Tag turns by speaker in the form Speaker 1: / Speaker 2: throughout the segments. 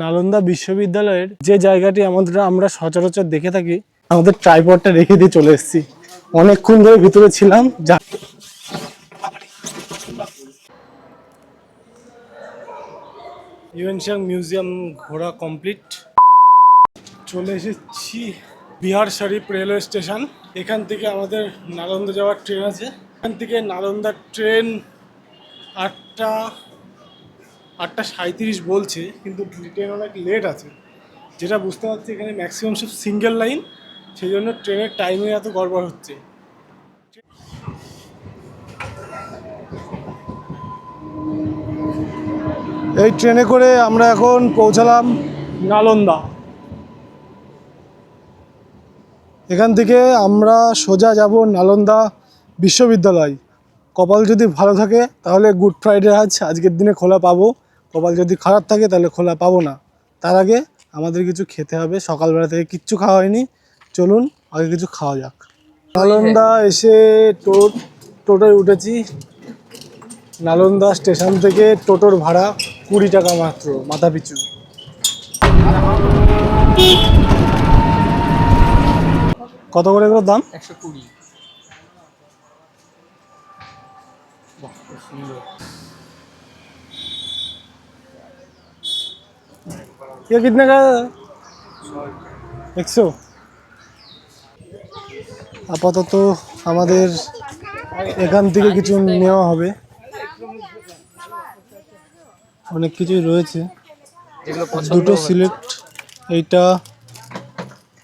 Speaker 1: নালন্দা বিশ্ববিদ্যালয়ের যে জায়গাটি আমরা সচরাচর দেখে থাকি, আমাদের ট্রাইপডটা রেখে দিয়ে চলে এসেছি। অনেকক্ষণ ধরে ভিতরে ছিলাম। ইউএনসিয়াং মিউজিয়াম ঘোরা কমপ্লিট। চলে এসেছি বিহার শরীফ রেলওয়ে স্টেশন। এখান থেকে আমাদের নালন্দা যাওয়ার ট্রেন আছে। এখান থেকে নালন্দার ট্রেন 8:37 বলছে, কিন্তু ট্রেন অনেক লেট আছে। যেটা বুঝতে পারছি এখানে ম্যাক্সিমাম সব সিঙ্গেল লাইন, সেই জন্য ট্রেনের টাইমে এত গড়বড় হচ্ছে। এই ট্রেনে করে আমরা এখন পৌঁছালাম নালন্দা। এখান থেকে আমরা সোজা যাব নালন্দা বিশ্ববিদ্যালয়। কপাল যদি ভালো থাকে তাহলে গুড ফ্রাইডে আজকের দিনে খোলা পাবো। কপাল যদি খারাপ থাকে তাহলে খোলা পাবো না। তার আগে আমাদের কিছু খেতে হবে। সকালবেলা থেকে কিচ্ছু খাওয়া হয়নি, চলুন আগে কিছু খাওয়া যাক। নালন্দা এসে টোটোয় উঠেছি। নালন্দা স্টেশন থেকে টোটোর ভাড়া 20 টাকা মাত্র মাথা পিছু। কত করে এগুলোর দাম?
Speaker 2: 120।
Speaker 1: ये कितने का? 100। আপাতত আমাদের এখান থেকে কিছু নেওয়া হবে। অনেক কিছুই রয়েছে, দুটো সিলেক্ট। এইটা,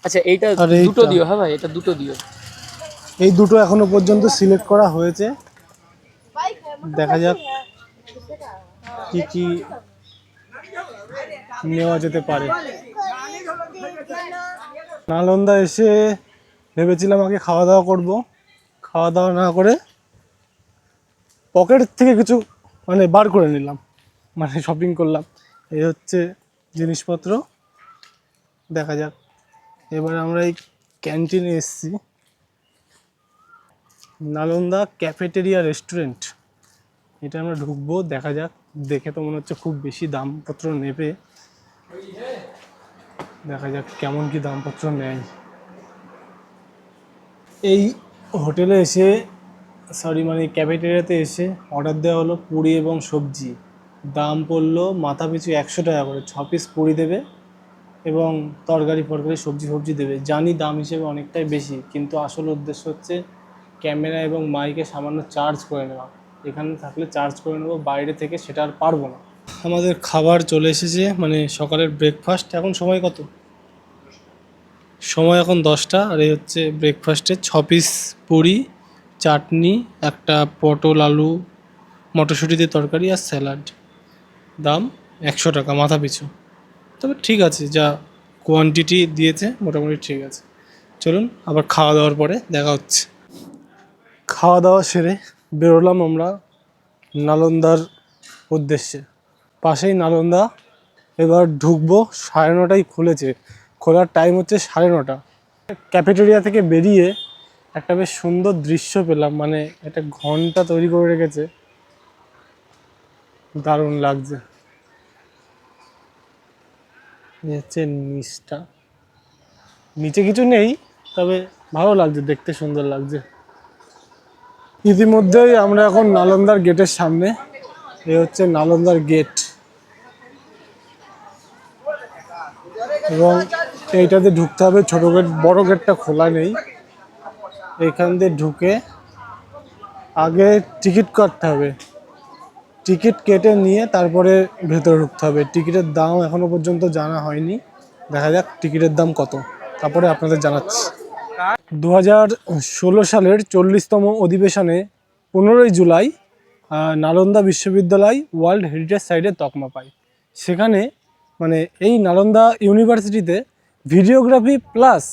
Speaker 2: আচ্ছা এইটা দুটো দিও। হ্যাঁ ভাই, এটা দুটো দিও।
Speaker 1: এই দুটো এখনো পর্যন্ত সিলেক্ট করা হয়েছে। দেখা যাক কি কি নেওয়া যেতে পারে। নালন্দা এসে ভেবেছিলাম আগে খাওয়া দাওয়া করবো। খাওয়া দাওয়া না করে পকেট থেকে কিছু বার করে নিলাম, শপিং করলাম। এই হচ্ছে জিনিসপত্র। দেখা যাক। এবার আমরা এই ক্যান্টিনে এসেছি, নালন্দা ক্যাফেটেরিয়া রেস্টুরেন্ট। এটা আমরা ঢুকবো। দেখা যাক। দেখে তো মনে হচ্ছে খুব বেশি দামপত্র নেবে। দেখা যাক কেমন কি দামপত্র নেয়। এই হোটেলে এসে ক্যাফেটেরিয়াতে এসে অর্ডার দেওয়া হলো পুরি এবং সবজি। দাম পড়লো মাথা পিছু 100 টাকা করে। 6 পিস পুরি দেবে এবং তরকারি সবজি দেবে। জানি দাম হিসেবে অনেকটাই বেশি, কিন্তু আসল উদ্দেশ্য হচ্ছে ক্যামেরা এবং মাইকে সামান্য চার্জ করে নেওয়া। এখানে থাকলে চার্জ করে নেবো, বাইরে থেকে সেটা আর পারবো না। আমাদের খাবার চলে এসেছে, সকালের ব্রেকফাস্ট। এখন সময় কত? সময় এখন 10টা। আর এই হচ্ছে ব্রেকফাস্টে 6 পিস পুরি, চাটনি, একটা পটল আলু মটরশুঁটি দিয়ে তরকারি আর স্যালাড। দাম 100 টাকা মাথা পিছু। তবে ঠিক আছে, যা কোয়ান্টিটি দিয়েছে মোটামুটি ঠিক আছে। চলুন আবার খাওয়া দাওয়ার পরে দেখা হচ্ছে। খাওয়া দাওয়া সেরে বেরোলাম আমরা নালন্দার উদ্দেশ্যে। পাশেই নালন্দা। এবার ঢুকবো। 9:30টায় খুলেছে। খোলার টাইম হচ্ছে 9:30। ক্যাফেটেরিয়া থেকে বেরিয়ে একটা বেশ সুন্দর দৃশ্য পেলাম। একটা ঘন্টা তৈরি করে রেখেছে, দারুণ লাগছে। হচ্ছে নিচটা, নিচে কিছু নেই, তবে ভালো লাগছে, দেখতে সুন্দর লাগছে। ইতিমধ্যেই আমরা এখন নালন্দার গেটের সামনে। এই হচ্ছে নালন্দার গেট, এবং এইটাতে ঢুকতে হবে। ছোট গেট, বড় গেটটা খোলা নেই। এইখান দিয়ে ঢুকে আগে টিকিট কাটতে হবে। টিকিট কেটে নিয়ে তারপরে ভেতরে ঢুকতে হবে। টিকিটের দাম এখনো পর্যন্ত জানা হয়নি। দেখা যাক টিকিটের দাম কত, তারপরে আপনাদের জানাচ্ছি। 2016 সালের 40তম অধিবেশনে 15ই জুলাই নালন্দা বিশ্ববিদ্যালয় ওয়ার্ল্ড হেরিটেজ সাইটে তকমা পায়। সেখানে এই নালন্দা ইউনিভার্সিটিতে ভিডিওগ্রাফি প্লাস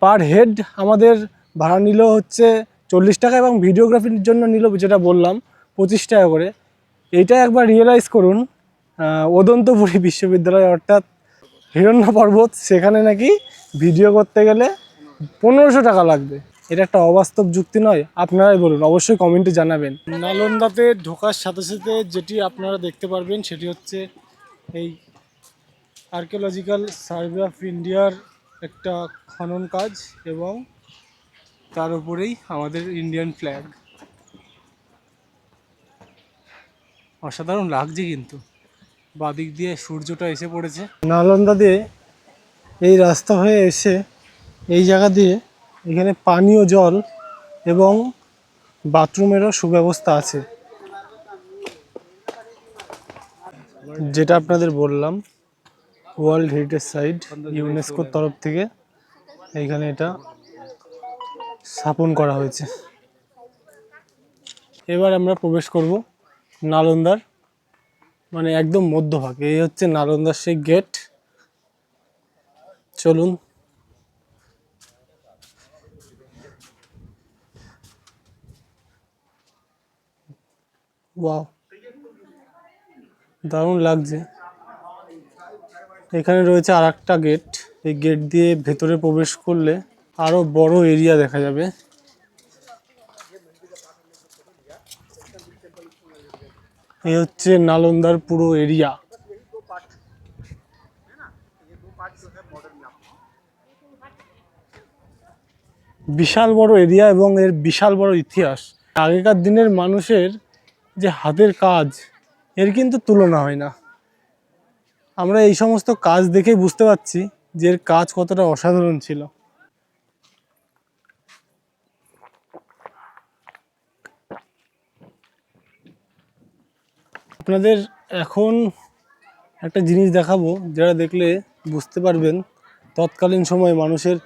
Speaker 1: পার হেড আমাদের ভাড়া নিল হচ্ছে 40 টাকা, এবং ভিডিওগ্রাফির জন্য নিল, যেটা বললাম, 25 টাকা করে। এইটা একবার রিয়েলাইজ করুন। উদন্তপুরী বিশ্ববিদ্যালয় অর্থাৎ হিরণ্য পর্বত, সেখানে নাকি ভিডিও করতে গেলে 1500 টাকা লাগবে। এটা একটা অবাস্তব যুক্তি নয়? আপনারাই বলুন, অবশ্যই কমেন্টে জানাবেন। নালন্দাতে ঢোকার সাথে সাথে যেটি আপনারা দেখতে পারবেন সেটি হচ্ছে এই আর্কিওলজিক্যাল সার্ভে অফ ইন্ডিয়ার একটা খনন কাজ, এবং তার উপরেই আমাদের ইন্ডিয়ান ফ্ল্যাগ। অসাধারণ লাগছে কিন্তু। বাদিক দিয়ে সূর্যটা এসে পড়েছে। নালন্দা দিয়ে এই রাস্তা হয়ে এসে এই জায়গা দিয়ে এখানে পানীয় জল এবং বাথরুমেরও সুব্যবস্থা আছে। যেটা আপনাদের বললাম, ওয়ার্ল্ড হেরিটেজ সাইট ইউনেস্কোর তরফ থেকে এইখানে এটা স্থাপন করা হয়েছে। এবার আমরা প্রবেশ করব নালন্দার মানে একদম মধ্যভাগ। এই হচ্ছে নালন্দার সেই গেট। চলুন। ওয়াও, দারুণ লাগছে। এখানে রয়েছে আর একটা গেট। এই গেট দিয়ে ভেতরে প্রবেশ করলে আরো বড় এরিয়া দেখা যাবে। এই হচ্ছে নালন্দার পুরো এরিয়া। বিশাল বড় এরিয়া এবং এর বিশাল বড় ইতিহাস। আগেকার দিনের মানুষের যে হাতের কাজ, এর কিন্তু তুলনা হয় না। আমরা এই সমস্ত কাজ দেখেই বুঝতে পারছি যে এর কাজ কতটা অসাধারণ ছিল। আপনাদের এখন একটা জিনিস দেখাবো, যেটা দেখলে বুঝতে পারবেন তৎকালীন সময়ে মানুষের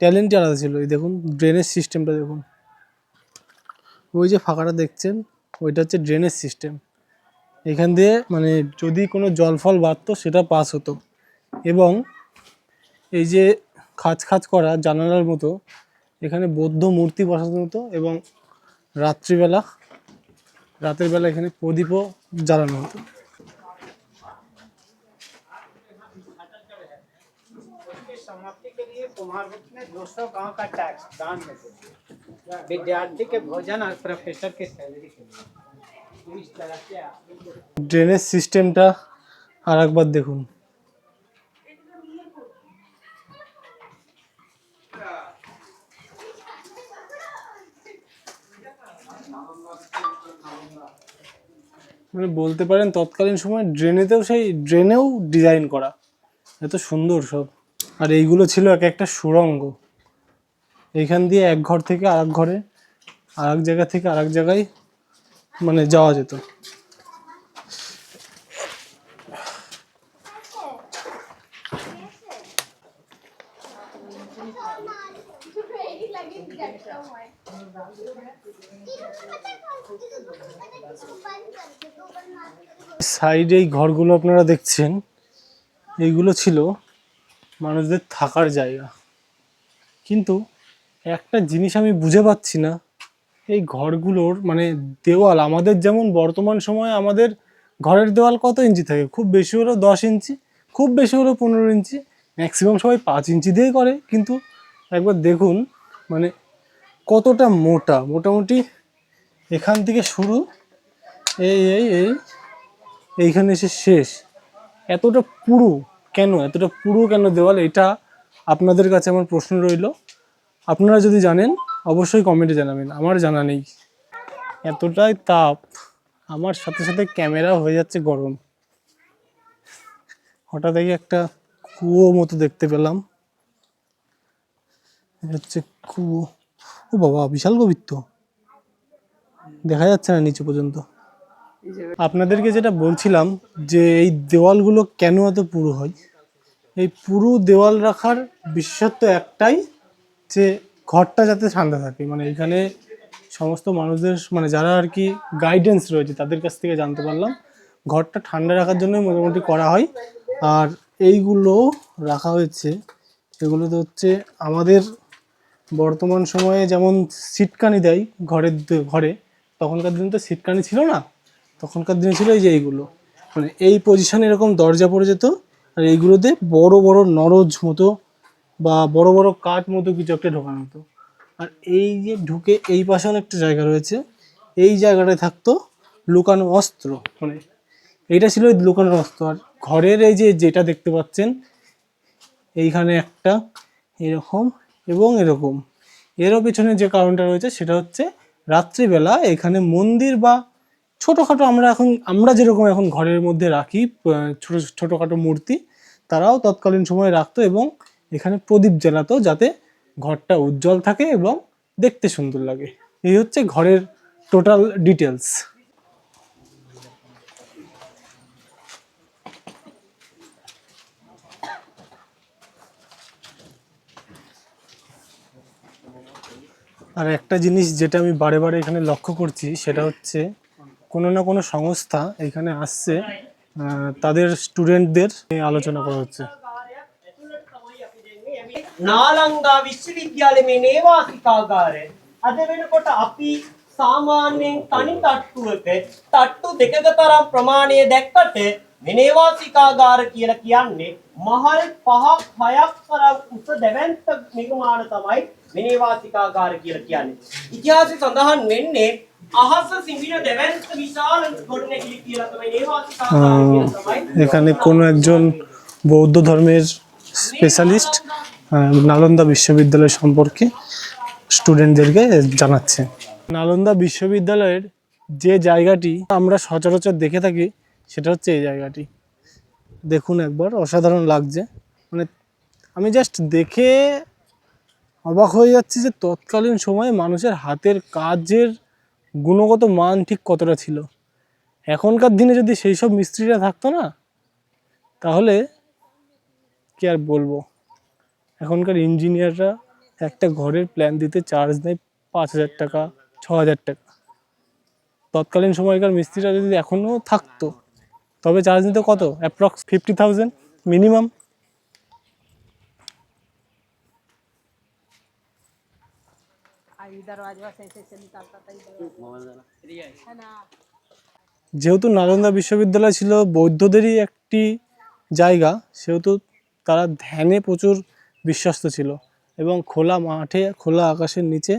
Speaker 1: ট্যালেন্ট আলাদা ছিল। এই দেখুন ড্রেনেজ সিস্টেমটা দেখুন। ওই যে ফাঁকাটা দেখছেন, ওইটা হচ্ছে ড্রেনেজ সিস্টেম। এখান দিয়ে মানে যদি কোনো জল ফল বাড়তো সেটা পাস হতো। এবং এই যে খাঁজ খাঁজ করা জানালার মতো, এখানে বৌদ্ধ মূর্তি বসানো হতো, এবং রাতের বেলা এখানে প্রদীপও জ্বালানো হতো।
Speaker 3: समाप्ति के लिए कुमारगुप्त ने 200 गांव का टैक्स दान में दिया, विद्यार्थी के भोजन और प्रोफेसर की सैलरी के लिए। इस तरह से
Speaker 1: ড্রেনেজ সিস্টেমটা আর একবার দেখুন। মানে বলতে পারেন তৎকালীন সময় ড্রেনেও ডিজাইন করা, এত সুন্দর সব। আর এইগুলো ছিল এক একটা সুড়ঙ্গ। এইখান দিয়ে এক ঘর থেকে আরেক ঘরে, আরেক জায়গা থেকে আরেক জায়গায় মানে যাওয়া যেত। সাইডে এই ঘরগুলো আপনারা দেখছেন, এইগুলো ছিল মানুষদের থাকার জায়গা। কিন্তু একটা জিনিস আমি বুঝে পাচ্ছি না, এই ঘরগুলোর মানে দেওয়াল, আমাদের যেমন বর্তমান সময়ে আমাদের ঘরের দেওয়াল কত ইঞ্চি থাকে? খুব বেশি হলেও 10 ইঞ্চি, খুব বেশি হলেও 15 ইঞ্চি, ম্যাক্সিমাম সবাই 5 ইঞ্চি দিয়েই করে। কিন্তু একবার দেখুন মানে কতটা মোটা, মোটামুটি এখান থেকে শুরু, এই এই এই এইখানে এসে শেষ। এতটা পুরু কেন দেওয়াল? এটা আপনাদের কাছে আমার প্রশ্ন রইল। আপনারা যদি জানেন অবশ্যই কমেন্টে জানাবেন, আমার জানা নেই। এতটাই তাপ, আমার সাথে সাথে ক্যামেরা হয়ে যাচ্ছে গরম। হঠাৎ একটা কুয়ো মতো দেখতে পেলাম, হচ্ছে কুয়ো। ও বাবা, বিশাল গভীর তো, দেখা যাচ্ছে না নিচে পর্যন্ত। আপনাদেরকে যেটা বলছিলাম যে এই দেওয়ালগুলো কেন এত পুরু হয়, এই পুরু দেওয়াল রাখার বিশেষত্ব একটাই, যে ঘরটা যাতে ঠান্ডা থাকে। মানে এখানে সমস্ত মানুষদের মানে যারা আর কি গাইডেন্স রয়েছে তাদের কাছ থেকে জানতে পারলাম ঘরটা ঠান্ডা রাখার জন্য মোটামুটি করা হয়। আর এইগুলো রাখা হয়েছে, এগুলোতে হচ্ছে আমাদের বর্তমান সময়ে যেমন সিটকানি দেয় ঘরে, তখনকার দিনে তো সিটকানি ছিল না। তখনকার দিনে ছিল এই যে এইগুলো, মানে এই পজিশনে এরকম দরজা পড়ে যেত, আর এইগুলোতে বড় বড় নরজ মতো বা বড় বড় কাঠ মতো কিছু একটা ঢোকানো হতো। আর এই যে ঢুকে এই পাশে অনেকটা জায়গা রয়েছে, এই জায়গাটায় থাকতো লুকানো অস্ত্র। মানে এইটা ছিল লুকানো অস্ত্র। আর ঘরের এই যে যেটা দেখতে পাচ্ছেন এইখানে একটা এরকম এবং এরকম, এরও পিছনে যে কারণটা রয়েছে সেটা হচ্ছে রাত্রিবেলা এখানে মন্দির বা ছোটোখাটো আমরা যেরকম এখন ঘরের মধ্যে রাখি ছোটো ছোটোখাটো মূর্তি, তারাও তৎকালীন সময়ে রাখতো এবং এখানে প্রদীপ জ্বালাতো যাতে ঘরটা উজ্জ্বল থাকে এবং দেখতে সুন্দর লাগে। এই হচ্ছে ঘরের টোটাল ডিটেলস। আর একটা জিনিস যেটা আমি বারে বারে এখানে লক্ষ্য করছি সেটা হচ্ছে কোনো না কোনো সংস্থা এখানে আসছে, তাদের স্টুডেন্টদের নিয়ে আলোচনা করা হচ্ছে।
Speaker 4: नालंदा विश्वविद्यालय में नेवासिकागार है අද වෙනකොට අපි සාමාන්‍යයෙන් තනි තට්ටුවක තට්ටු දෙකකතරම් ප්‍රමාණය දැක්කට මේ නේවාසිකාගාර කියලා කියන්නේ මහල් 5ක් 6ක් තරම් උස දැවැන්ත නිර්මාණ තමයි මේ නේවාසිකාගාර කියලා කියන්නේ. ඉතිහාසයේ සඳහන් වෙන්නේ අහස සිඹින දැවැන්ත විශාල ගොඩනැගිලි කියලා තමයි නේවාසිකාගාර කියලා තමයි.
Speaker 1: এখানে কোনো একজন বৌদ্ধ ধর্মের স্পেশালিস্ট নালন্দা বিশ্ববিদ্যালয় সম্পর্কে স্টুডেন্টদেরকে জানাচ্ছে। নালন্দা বিশ্ববিদ্যালয়ের যে জায়গাটি আমরা সচরাচর দেখে থাকি সেটা হচ্ছে এই জায়গাটি। দেখুন একবার, অসাধারণ লাগছে। মানে আমি জাস্ট দেখে অবাক হয়ে যাচ্ছি যে তৎকালীন সময়ে মানুষের হাতের কাজের গুণগত মান ঠিক কতটা ছিল। এখনকার দিনে যদি সেই সব মিস্ত্রিরা থাকতো না, তাহলে কি আর বলবো। এখনকার ইঞ্জিনিয়াররা একটা ঘরের প্ল্যান দিতে চার্জ নেয় 5,000 টাকা, 6,000 টাকা। তৎকালীন সময়কার মিস্ত্রিরা যদি এখনও থাকতো তবে চার্জ নিত কত? Approx 50,000 minimum. যেহেতু নালন্দা বিশ্ববিদ্যালয় ছিল বৌদ্ধদেরই একটি জায়গা, সেহেতু তারা ধ্যানে প্রচুর বিশ্বস্ত ছিল এবং খোলা মাঠে খোলা আকাশের নিচে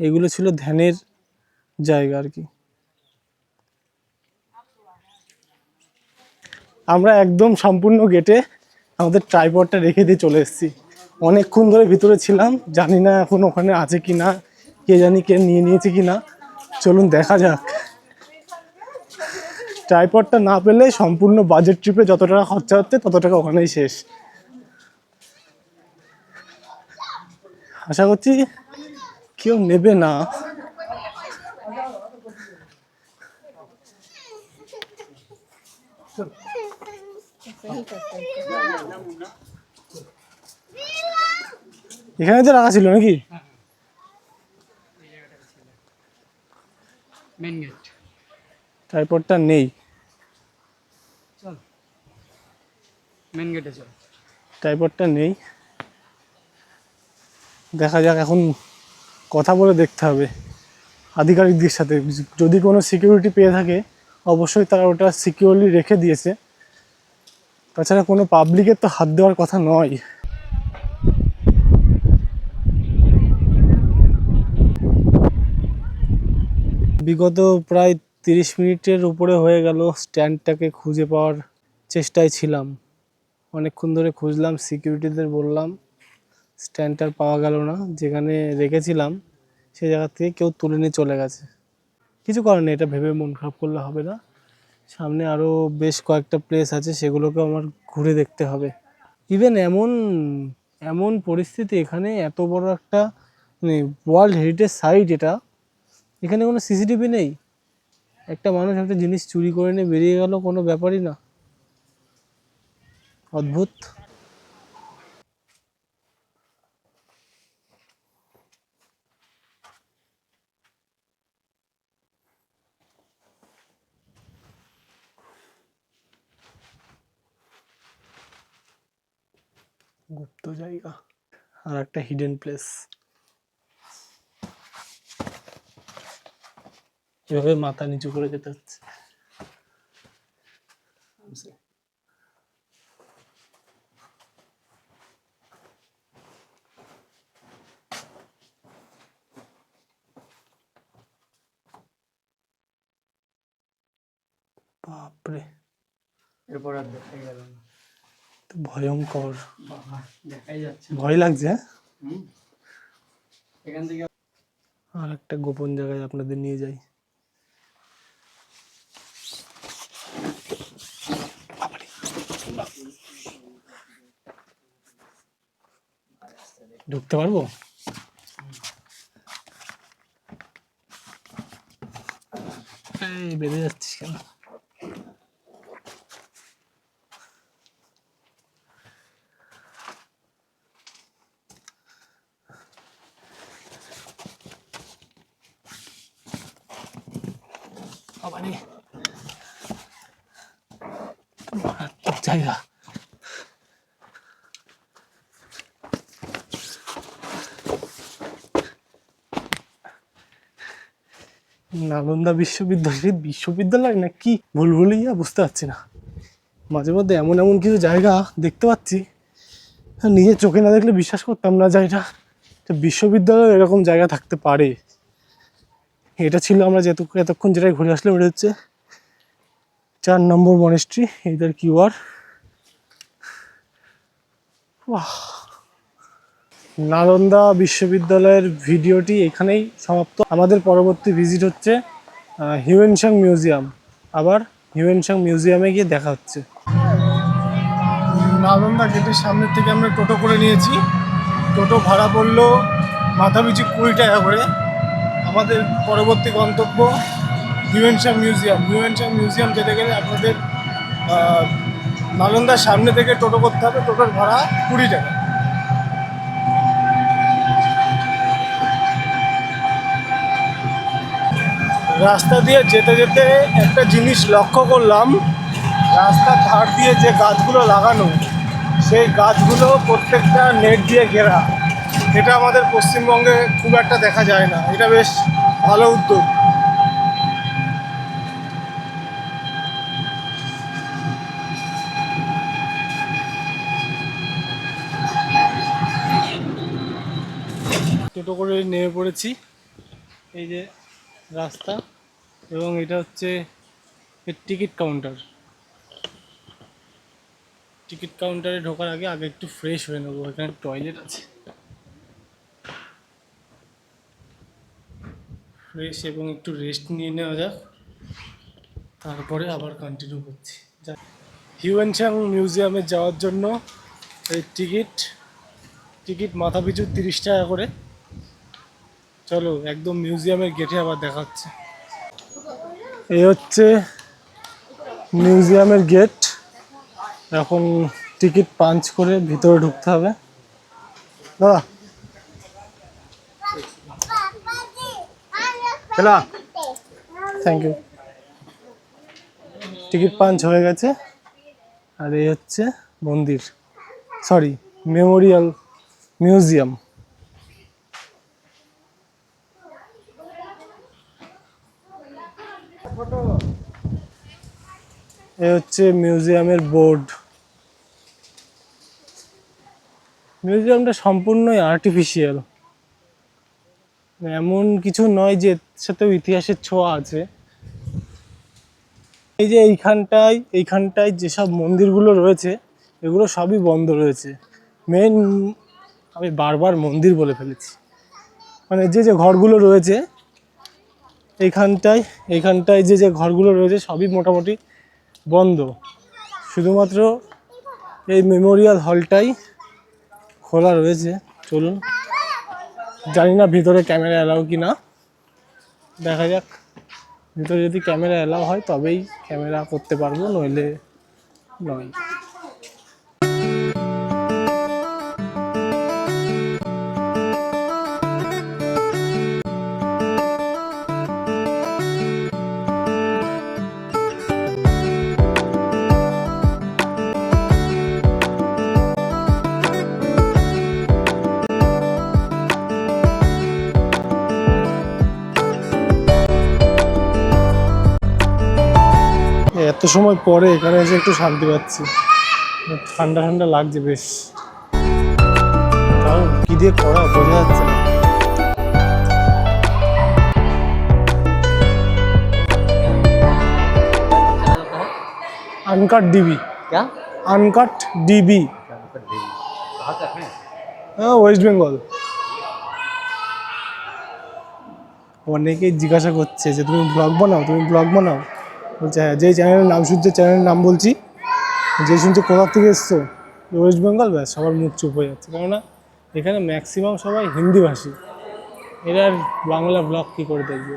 Speaker 1: এগুলো ছিল ধ্যানের জায়গা আর কি। আমরা একদম সম্পূর্ণ গেটে আমাদের ট্রাইপডটা রেখে দিয়ে চলে এসেছি। অনেকক্ষণ ধরে ভিতরে ছিলাম, জানি না এখন ওখানে আছে কি না, কে জানি কে নিয়ে নিয়েছে কি না। চলুন দেখা যাক। ট্রাইপডটা না পেলে সম্পূর্ণ বাজেট ট্রিপে যত টাকা খরচা হচ্ছে তত টাকা ওখানেই শেষ। আশা করছি কেউ নেবে না। এখানে যে রাখা ছিল নাকি?
Speaker 2: Main gate.
Speaker 1: ট্রাইপডটা নেই,
Speaker 2: চল মেন গেটে চল।
Speaker 1: ট্রাইপডটা নেই। দেখা যাক, এখন কথা বলে দেখতে হবে আধিকারিকদের সাথে। যদি কোনো সিকিউরিটি পেয়ে থাকে অবশ্যই তারা ওটা সিকিউরলি রেখে দিয়েছে, তাছাড়া কোনো পাবলিকের তো হাত দেওয়ার কথা নয়। বিগত প্রায় 30 মিনিটের উপরে হয়ে গেল স্ট্যান্ডটাকে খুঁজে পাওয়ার চেষ্টায় ছিলাম। অনেকক্ষণ ধরে খুঁজলাম, সিকিউরিটিদের বললাম, স্ট্যান্ডটা পাওয়া গেল না। যেখানে রেখেছিলাম সেই জায়গা থেকে কেউ তুলে নিয়ে চলে গেছে। কিছু করার নেই, এটা ভেবে মন খারাপ করলে হবে না। সামনে আরও বেশ কয়েকটা প্লেস আছে, সেগুলোকেও আমার ঘুরে দেখতে হবে। ইভেন এমন এমন পরিস্থিতি, এখানে এত বড় একটা মানে ওয়ার্ল্ড হেরিটেজ সাইট, এটা এখানে কোনো সিসিটিভি নেই। একটা মানুষ একটা জিনিস চুরি করে নিয়ে বেরিয়ে গেল, কোনো ব্যাপারই না। অদ্ভুত। গুপ্ত জায়গা আর একটা হিডেন প্লেস। এভাবে মাথা নিচু করে যেতে হচ্ছে। বাপরে,
Speaker 3: এরপর আর দেখাই গেল না।
Speaker 1: তো ভয়ঙ্কর,
Speaker 3: বাবা, দেখাই যাচ্ছে না।
Speaker 1: ভয় লাগছে। হ্যাঁ,
Speaker 3: হুম। এখান থেকে
Speaker 1: আর একটা গোপন জায়গায় আপনাদের নিয়ে যাই। ঢুকতে পারবো? এই বেঁধে যাচ্ছিস কেন? বাবারে, মারাত্মক জায়গা। নালন্দা বিশ্ববিদ্যালয় না কি ভুলভুলাইয়া বুঝতে পারছি না। মাঝে মধ্যে এমন এমন কিছু জায়গা দেখতে পাচ্ছি, নিজের চোখে না দেখলে বিশ্বাস করতাম না যে এটা বিশ্ববিদ্যালয় এরকম জায়গা থাকতে পারে। এটা ছিল আমরা এতক্ষণ যেটাই ঘুরে আসলাম, এটা হচ্ছে 4 নম্বর মনেস্ট্রি। এইটার কিউআর। নালন্দা বিশ্ববিদ্যালয়ের ভিডিওটি এখানেই সমাপ্ত। আমাদের পরবর্তী ভিজিট হচ্ছে হিউয়েনসাং মিউজিয়াম। আবার হিউয়েনসাং মিউজিয়ামে গিয়ে দেখা হচ্ছে। নালন্দা গেটের সামনের থেকে আমরা টোটো করে নিয়েছি। টোটো ভাড়া পড়লো মাথাপিছু 20 টাকা করে। আমাদের পরবর্তী গন্তব্য হিউয়েনসাং মিউজিয়াম। হিউয়েনসাং মিউজিয়াম যেতে গেলে আপনাদের নালন্দার সামনে থেকে টোটো করতে হবে। টোটোর ভাড়া 20 টাকা। রাস্তা দিয়ে যেতে যেতে একটা জিনিস লক্ষ্য করলাম, রাস্তার ধার দিয়ে যে গাছগুলো লাগানো, সেই গাছগুলো প্রত্যেকটা নেট দিয়ে ঘেরা। এটা আমাদের পশ্চিমবঙ্গে খুব একটা দেখা যায় না। এটা বেশ ভালো উদ্যোগ। টোটো করে নেমে পড়েছি। এই যে রাস্তা, এবং এটা হচ্ছে টিকিট কাউন্টার। টিকিট কাউন্টারে ঢোকার আগে একটু ফ্রেশ হয়ে নেবো। এখানে টয়লেট আছে, ফ্রেশ এবং একটু রেস্ট নিয়ে নেওয়া যাক, তারপরে আবার কন্টিনিউ করছি। হিউয়েনসাং মিউজিয়ামে যাওয়ার জন্য এই টিকিট মাথা পিছু 30 টাকা করে। চলো একদম মিউজিয়ামের গেটে আবার দেখা হচ্ছে। এই হচ্ছে মিউজিয়ামের গেট। এখন টিকিট পাঞ্চ করে ভিতরে ঢুকতে হবে। দাদা চলা, থ্যাংক ইউ। টিকিট পাঞ্চ হয়ে গেছে। আর এই হচ্ছে মন্দির, সরি মেমোরিয়াল মিউজিয়াম। এই হচ্ছে মিউজিয়ামের বোর্ড। মিউজিয়ামটা সম্পূর্ণই আর্টিফিশিয়াল, এমন কিছু নয় যে এর সাথেও ইতিহাসের ছোঁয়া আছে। এই যে এইখানটায় যেসব মন্দিরগুলো রয়েছে, এগুলো সবই বন্ধ রয়েছে। মেন, আমি বারবার মন্দির বলে ফেলেছি, মানে যে ঘরগুলো রয়েছে এইখানটায় যে ঘরগুলো রয়েছে সবই মোটামুটি বন্ধ। শুধুমাত্র এই মেমোরিয়াল হলটাই খোলা রয়েছে। চলুন, জানি না ভিতরে ক্যামেরা অ্যালাউ কি না, দেখা যাক। ভিতরে যদি ক্যামেরা অ্যালাউ হয় তবেই ক্যামেরা করতে পারবো, নইলে নয়। এত সময় পরে এখানে এসে একটু শান্তি পাচ্ছি, ঠান্ডা ঠান্ডা লাগছে বেশ। কারণ কি দিয়ে করা বোঝা যাচ্ছে না। Uncut DB.
Speaker 2: क्या
Speaker 1: আনকাট ডিবি,
Speaker 3: कहाँ तक है?
Speaker 1: হ্যাঁ ওয়েস্ট বেঙ্গল। অনেকেই জিজ্ঞাসা করছে যে তুমি ব্লগ বানাও, তুমি ব্লগ বানাও। বলছে হ্যাঁ, যেই চ্যানেলের নাম শুনছে চ্যানেলের নাম বলছি, যে শুনছে কোথা থেকে এসছো ওয়েস্ট বেঙ্গল, ব্যাস সবার মুখ চুপ হয়ে যাচ্ছে। কেননা এখানে ম্যাক্সিমাম সবাই হিন্দিভাষী, এরা আর বাংলা ব্লগ কী করে দেখবে।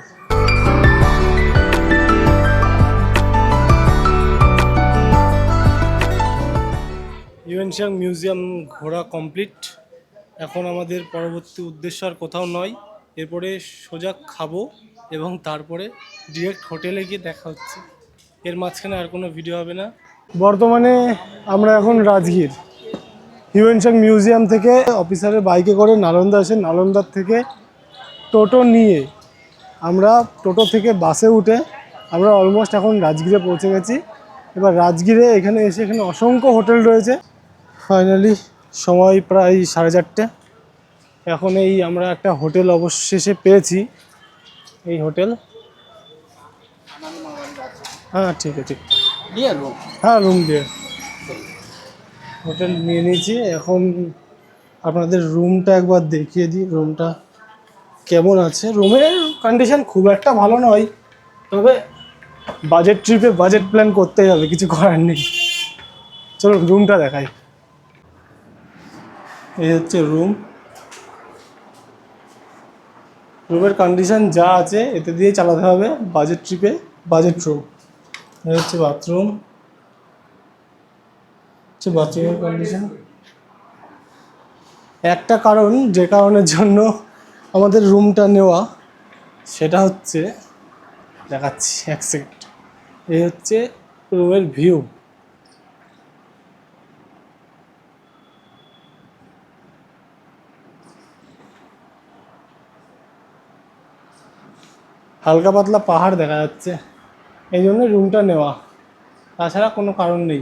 Speaker 1: হিউয়েন সাং মিউজিয়াম ঘোরা কমপ্লিট। এখন আমাদের পরবর্তী উদ্দেশ্য আর কোথাও নয়, এরপরে সোজা খাবো এবং তারপরে ডিরেক্ট হোটেলে গিয়ে দেখা হচ্ছে। এর মাঝখানে আর কোনো ভিডিও হবে না। বর্তমানে আমরা এখন রাজগীর। হিউয়েন সাং মিউজিয়াম থেকে অফিসারের বাইকে করে নালন্দা আসে, নালন্দার থেকে টোটো নিয়ে আমরা টোটো থেকে বাসে উঠে আমরা অলমোস্ট এখন রাজগীরে পৌঁছে গেছি। এবার রাজগীরে এখানে এসে এখানে অসংখ্য হোটেল রয়েছে। ফাইনালি সময় প্রায় 4:30। এখন এই আমরা একটা হোটেল অবশেষে পেয়েছি, এই হোটেল। হ্যাঁ ঠিক আছে,
Speaker 2: ये रूम
Speaker 1: হ্যাঁ রুম দিয়ে হোটেল নিয়ে নিয়েছি। এখন আপনাদের রুমটা একবার দেখিয়ে দিই, রুমটা কেমন আছে। রুমের কন্ডিশন খুব একটা ভালো নয়, তবে বাজেট ট্রিপে বাজেট প্ল্যান করতেই হবে, কিছু করার নেই। চলুন রুমটা দেখাই। এই হচ্ছে রুম। রুমের কন্ডিশন যা আছে এতে দিয়ে চালাতে হবে বাজেট ট্রিপে, বাজেট রুম। এই হচ্ছে বাথরুম, হচ্ছে বাথরুমের কন্ডিশন। একটা কারণ যে কারণের জন্য আমাদের রুমটা নেওয়া, সেটা হচ্ছে দেখাচ্ছি, এক সেকেন্ড। এই হচ্ছে রুমের ভিউ। হালকা পাতলা পাহাড় দেখা যাচ্ছে, এই জন্য রুমটা নেওয়া, তাছাড়া কোনো কারণ নেই।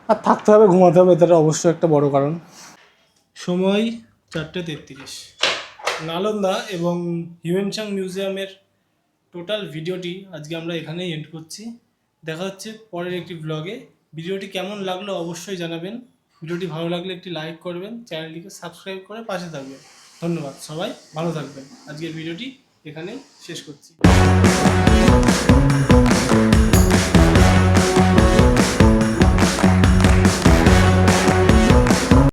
Speaker 1: আর থাকতে হবে, ঘুমাতে হবে, এটা অবশ্যই একটা বড় কারণ। সময় 4:33। নালন্দা এবং হিউয়েন সাং মিউজিয়ামের টোটাল ভিডিওটি আজকে আমরা এখানেই এন্ড করছি। দেখা হচ্ছে পরের একটি ব্লগে। ভিডিওটি কেমন লাগলো অবশ্যই জানাবেন। ভিডিওটি ভালো লাগলে একটি লাইক করবেন, চ্যানেলটিকে সাবস্ক্রাইব করে পাশে থাকবেন। ধন্যবাদ, সবাই ভালো থাকবেন। আজকের ভিডিওটি এখানেই শেষ করছি।